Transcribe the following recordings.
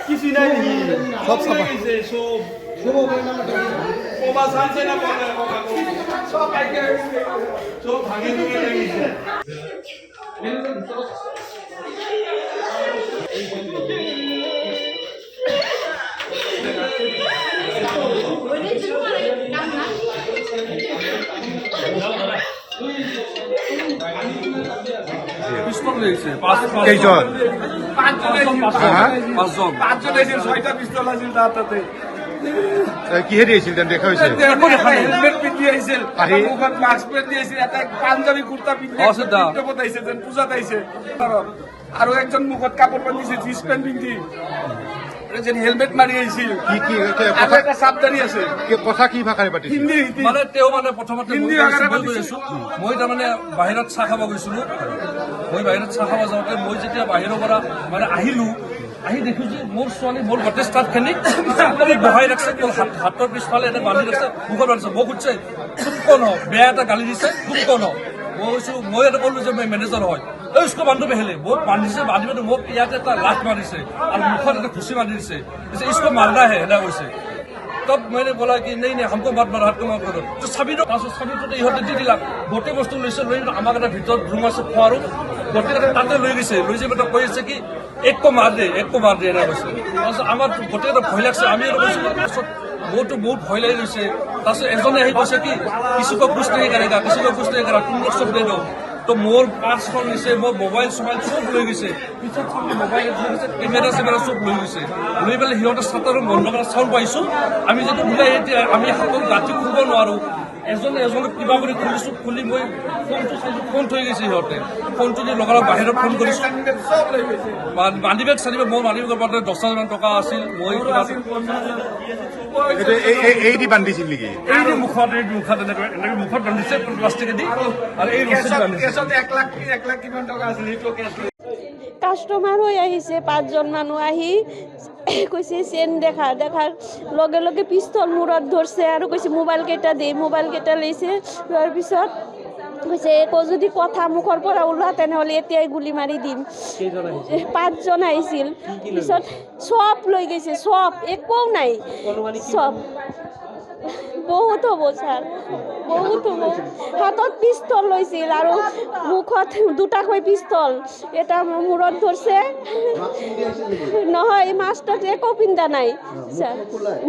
কিছুই নাই নাকি সব সব সব ভাঙে কিহে দিয়েছিল দেখা হয়েছে পাঞ্জাবি কুর্তা পিন্ধে পূজাত আহিছে আৰু একজন মুখত কাপোৰ বান্ধিছে জিন্স পেণ্ট পিন্ধি হেলমেট মাৰি আহিছিল চাপদাৰী আছে কথা কি ভাষাৰে পাতিছে হিন্দী মানে তেওঁ মানে প্ৰথমতে মই তাৰমানে বাহিৰত চাহ খাব গৈছিলো মই বাহিৰত চাহ খাব যাওঁতে মই যেতিয়া বাহিৰৰ পৰা মানে আহিলো আহি দেখো যে মোৰ ছোৱালী মোৰ গোটেই ষ্টাফখিনি বহাই ৰাখছে হাতৰ পিছফালে এনে বান্ধি ৰাখছে মুখত বান্ধিছে মোক সুধিছে কোন কোন হওক বেয়া এটা গালি দিছে কোন কোন হওক মই কৈছো মই এটা ক'লো যে মই মেনেজাৰ হয় उसको बांधो पहले बहुत बांधिसे बांधी में वो इतना लात मारिसे और मुखर एक खुशी मारी दिसे इसको मारना है ना वैसे तब मैंने बोला कि नहीं नहीं हमको मत मारो हाथ को मत करो तो सभी तो इहते दी दिला गोटे बस्तु लैसे लै आमाक এটা ভিতৰত रूम আছে খোৱাৰো গোটেই তাতে লৈ গৈছে মানে কৈ আছে কি एक को मार दे ना কৈছে আমার গোটেই ভয় লাগছে আমি मोरतो बहुत भय लगी रही है एजने कैसे कि किसी को कुछ नहीं करेगा तुम लोग सब दे दो तो मोर पास निसे मोर मोबाइल सोबाइल सब लै गई पिछत मोबाइल केमेरा सेमेरा सब लै गई लै पे सिहत छात्र बंध कर चाउल पाइছো আমি যদি ওলাই আমি হাতত ৰাতি খুলিব নোৱাৰো এজনে কিবা কৰি খুলিছো খুলি মই ফোনটো চাইছো ফোন থৈ গৈছে সিহঁতে ফোনটো দি লগালগ বাহিৰত ফোন কৰিছো মানি বেগ চালিব মোৰ মানি বেগৰ পৰা 10,000 মান টকা আছিল মই এই দি বান্ধিছিল নেকি এই দি মুখত এনেকৈ মুখত বান্ধিছে প্লাষ্টিকে দি আৰু এই ৰছী বান্ধিছে 1 লাখ কিমান টকা আছিল এইটো কেছ কাস্টমার হয়ে আহিছে 5 জন মানুষ আহি কইছে চেন দেখার লগে লগে পিস্তল মূৰত ধৰছে আৰ কইছে মোবাইল কেটা লৈছে লোৱাৰ পিছত কইছে যদি কথা মুখৰ পৰা ওলা তেনেহলে এতিয়াই গুলি মাৰি দিম 5 জন আহিছিল পিছত সব লৈ গৈছে সব একো নাই সব বহুত হব স্যার বহুত হব হাতত পিস্তল লৈছিল আৰু মুখত দুটাকৈ পিস্তল এটা মূৰত ধৰছে নহয় মাস্টাৰ একো পিন্ধা নাই স্যাৰ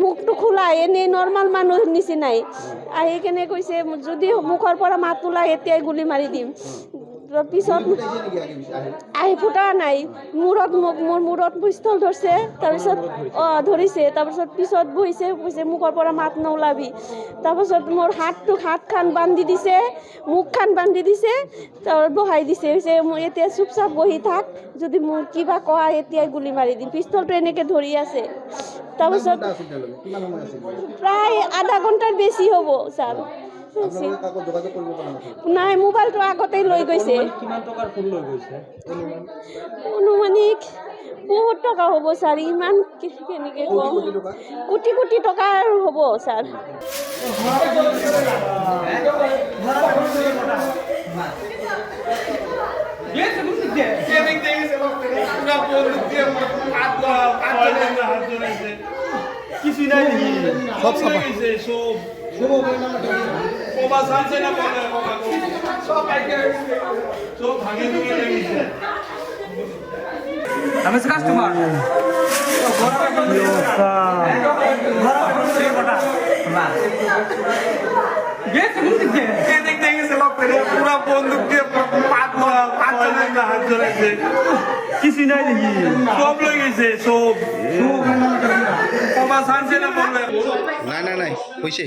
মুখটো খোলা এনে নৰ্মাল মানুহ নিচিনাই আহি কেনে কৈছে যদি মুখৰ পৰা মাত ওলাই এতিয়াই গুলি মাৰি দিম পিছত আহি ফুটা নাই মোৰ মূৰত পিস্তল ধৰছে তাৰপিছত ধৰিছে তাৰপিছত পিছত বহিছে কৈছে মুখৰ পৰা মাত নোলাবি তাৰপিছত মোৰ হাত খান বান্ধি দিছে মুখ খান বান্ধি দিছে তাৰ বহাই দিছে মই এতিয়া চুপচাপ বহি থাক যদি মোক কিবা কোৱা এতিয়াই গুলি মাৰি দিম পিস্তলটো এনেকে ধৰি আছে তাৰপিছত প্ৰায় আধা ঘণ্টাৰ বেছি হ'ব স্যার নাই মোবাইলটো আগতেই লৈ গৈছে অনুমানিক বহুত টকা হ'ব স্যার ইমান কেনেকে কম কোটি টকাৰ হ'ব স্যার কিছুই নাই নাকি সব সব কাস্টমার পুরা বন্দুক দিয়ে কিছুই নাই নাকি সব লৈ গেছে সব নাই হৈছে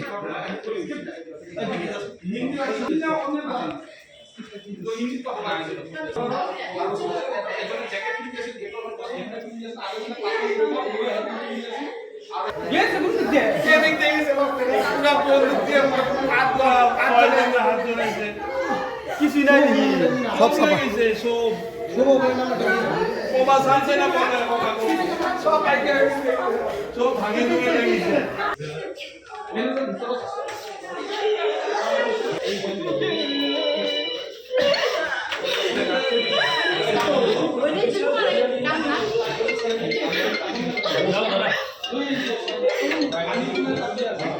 কিছুই নাই নাকি সব সব সব ভাঙে